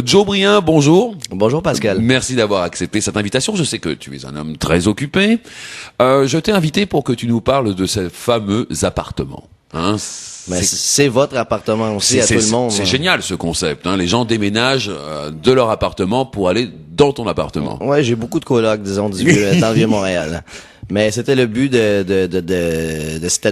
Joe Brien, bonjour. Bonjour Pascal. Merci d'avoir accepté cette invitation. Je sais que tu es un homme très occupé. Je t'ai invité pour que tu nous parles de ces fameux appartements. Hein, c'est votre appartement aussi à tout le monde. C'est génial ce concept. Hein. Les gens déménagent de leur appartement pour aller dans ton appartement. Ouais, j'ai beaucoup de colocs, disons, dans le Vieux-Montréal. Mais c'était le but de cet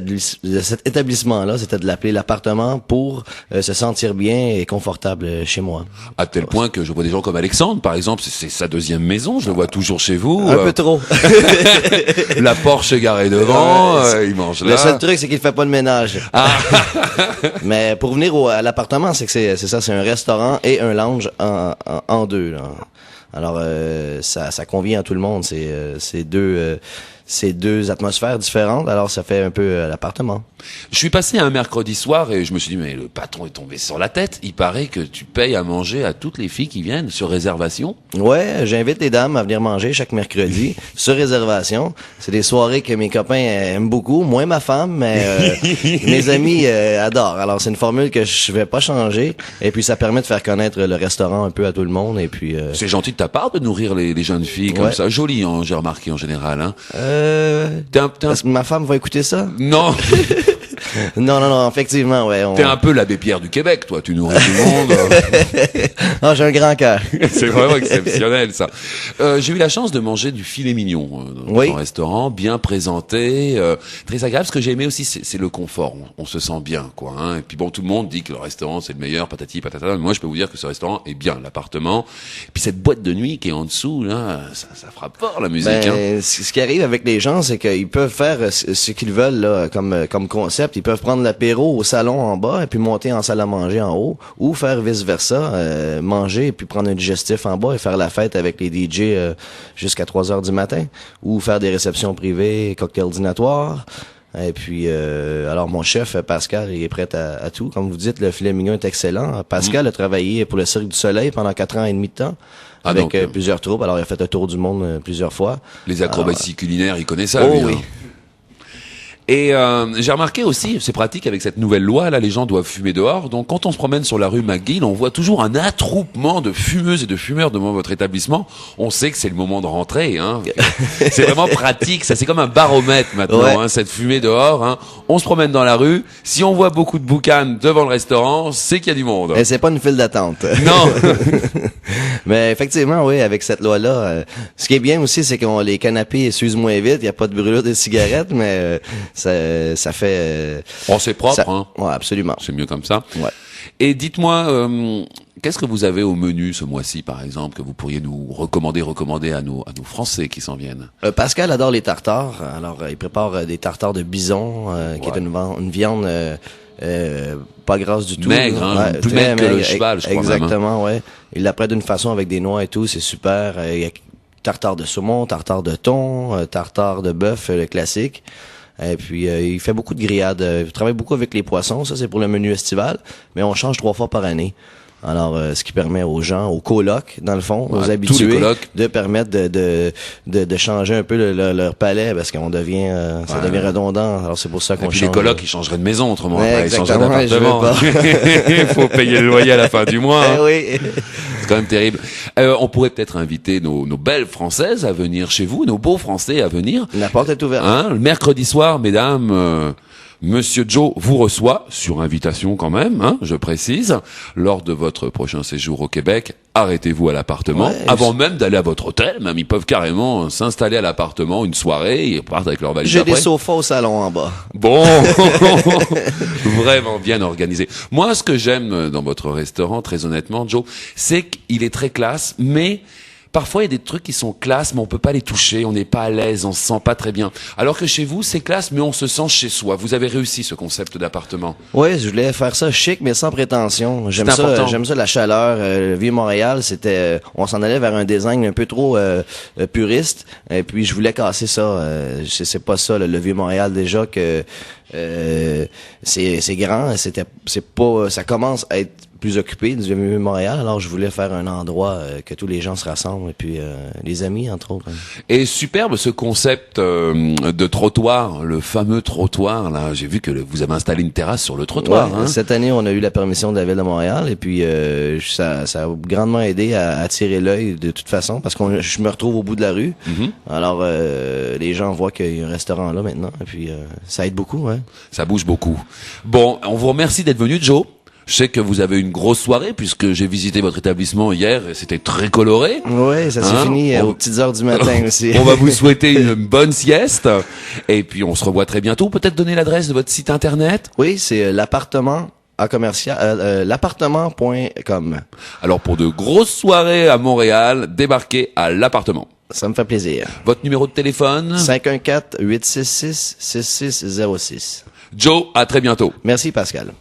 établissement-là, c'était de l'appeler l'appartement pour se sentir bien et confortable chez moi. À tel point que je vois des gens comme Alexandre, par exemple, c'est sa deuxième maison, je le vois toujours chez vous. Un peu trop. La Porsche est garée devant, il mange là. Le seul truc, c'est qu'il fait pas de ménage. Ah. Mais pour venir à l'appartement, c'est ça, c'est un restaurant et un lounge en deux, là. Alors ça convient à tout le monde, c'est deux atmosphères différentes, alors ça fait un peu l'appartement. Je suis passé un mercredi soir et je me suis dit mais le patron est tombé sur la tête. Il paraît que tu payes à manger à toutes les filles qui viennent sur réservation. Ouais, j'invite les dames à venir manger chaque mercredi sur réservation. C'est des soirées que mes copains aiment beaucoup, moins ma femme, mais mes amis adorent. Alors c'est une formule que je vais pas changer et puis ça permet de faire connaître le restaurant un peu à tout le monde et puis c'est gentil de ta part de nourrir les jeunes filles comme ça. Joli, hein, j'ai remarqué en général. Hein. Est-ce que ma femme va écouter ça? Non. Non, effectivement, ouais. T'es un peu l'abbé Pierre du Québec, toi, tu nourris tout le monde. Ah, j'ai un grand cœur. C'est vraiment exceptionnel, ça. J'ai eu la chance de manger du filet mignon dans un restaurant, bien présenté, très agréable. Ce que j'ai aimé aussi, c'est le confort. On se sent bien, quoi. Hein. Et puis bon, tout le monde dit que le restaurant c'est le meilleur, patati patata. Mais moi, je peux vous dire que ce restaurant est bien, l'appartement. Et puis cette boîte de nuit qui est en dessous, là, ça frappe fort la musique. Ben, ce qui arrive avec les gens, c'est qu'ils peuvent faire ce qu'ils veulent là, comme concept. Ils peuvent prendre l'apéro au salon en bas et puis monter en salle à manger en haut, ou faire vice-versa, manger et puis prendre un digestif en bas et faire la fête avec les DJ jusqu'à 3 heures du matin, ou faire des réceptions privées, cocktails dînatoires. Et puis, alors mon chef Pascal, il est prêt à tout. Comme vous dites, le filet mignon est excellent. Pascal a travaillé pour le Cirque du Soleil pendant 4 ans et demi de temps. Avec plusieurs troupes. Alors, il a fait le tour du monde plusieurs fois. Les acrobaties culinaires, il connaît ça, lui. Oui. Hein. Et j'ai remarqué aussi, c'est pratique avec cette nouvelle loi, là les gens doivent fumer dehors, donc quand on se promène sur la rue McGill, on voit toujours un attroupement de fumeuses et de fumeurs devant votre établissement. On sait que c'est le moment de rentrer, hein. C'est vraiment pratique, ça c'est comme un baromètre maintenant, hein, cette fumée dehors. Hein. On se promène dans la rue, si on voit beaucoup de boucanes devant le restaurant, c'est qu'il y a du monde. Et c'est pas une file d'attente. Non. Mais effectivement, oui, avec cette loi-là, ce qui est bien aussi, c'est que les canapés s'usent moins vite, il n'y a pas de brûlure de cigarettes, mais ça fait... c'est propre, hein. Ouais, absolument. C'est mieux comme ça. Ouais. Et dites-moi, qu'est-ce que vous avez au menu ce mois-ci, par exemple, que vous pourriez nous recommander à nos Français qui s'en viennent? Pascal adore les tartares. Alors, il prépare des tartares de bison, qui est une viande pas grasse du tout. Maigre, hein, plus maigre que le cheval, je crois. Exactement, même, hein. ouais. Il la prête d'une façon avec des noix et tout, c'est super. Il y a tartare de saumon, tartare de thon, tartare de bœuf, le classique. Et puis, il fait beaucoup de grillades. Il travaille beaucoup avec les poissons. Ça, c'est pour le menu estival. Mais on change 3 fois par année. Alors, ce qui permet aux gens, aux colocs, dans le fond, aux habitués, de permettre de changer un peu leur palais, parce qu'on devient, ça devient redondant. Alors, c'est pour ça qu'on change. Les colocs, ils changeraient de maison, autrement. Ils changeraient d'appartement. Il faut payer le loyer à la fin du mois. Hein. Oui. C'est quand même terrible. On pourrait peut-être inviter nos belles Françaises à venir chez vous, nos beaux Français à venir. La porte est ouverte. Hein, le mercredi soir, mesdames, Monsieur Joe vous reçoit, sur invitation quand même, hein, je précise, lors de votre prochain séjour au Québec. Arrêtez-vous à l'appartement, avant même d'aller à votre hôtel. Même ils peuvent carrément s'installer à l'appartement une soirée et repartent avec leur valise. J'ai des sofas au salon en bas. Bon, vraiment bien organisé. Moi, ce que j'aime dans votre restaurant, très honnêtement, Joe, c'est qu'il est très classe, mais parfois, il y a des trucs qui sont classe, mais on peut pas les toucher, on n'est pas à l'aise, on se sent pas très bien. Alors que chez vous, c'est classe, mais on se sent chez soi. Vous avez réussi ce concept d'appartement. Oui, je voulais faire ça chic, mais sans prétention. J'aime ça, la chaleur. Le Vieux-Montréal, c'était, on s'en allait vers un design un peu trop puriste. Et puis, je voulais casser ça. C'est pas ça, le Vieux-Montréal, déjà que c'est grand. C'est pas, ça commence à être plus occupé du vieux Montréal. Alors, je voulais faire un endroit que tous les gens se rassemblent, et puis les amis, entre autres. Et superbe ce concept de trottoir, le fameux trottoir. Là, j'ai vu que vous avez installé une terrasse sur le trottoir. Ouais, cette année, on a eu la permission de la Ville de Montréal, et puis ça a grandement aidé à attirer l'œil de toute façon, parce que je me retrouve au bout de la rue. Alors, les gens voient qu'il y a un restaurant là maintenant, et puis ça aide beaucoup. Ouais. Ça bouge beaucoup. Bon, on vous remercie d'être venu, Joe. Je sais que vous avez une grosse soirée puisque j'ai visité votre établissement hier et c'était très coloré. Oui, ça s'est fini aux petites heures du matin aussi. On va vous souhaiter une bonne sieste et puis on se revoit très bientôt. Peut-être donner l'adresse de votre site internet? Oui, c'est l'appartement à commercial, l'appartement.com. Alors pour de grosses soirées à Montréal, débarquez à l'appartement. Ça me fait plaisir. Votre numéro de téléphone? 514-866-6606. Joe, à très bientôt. Merci Pascal.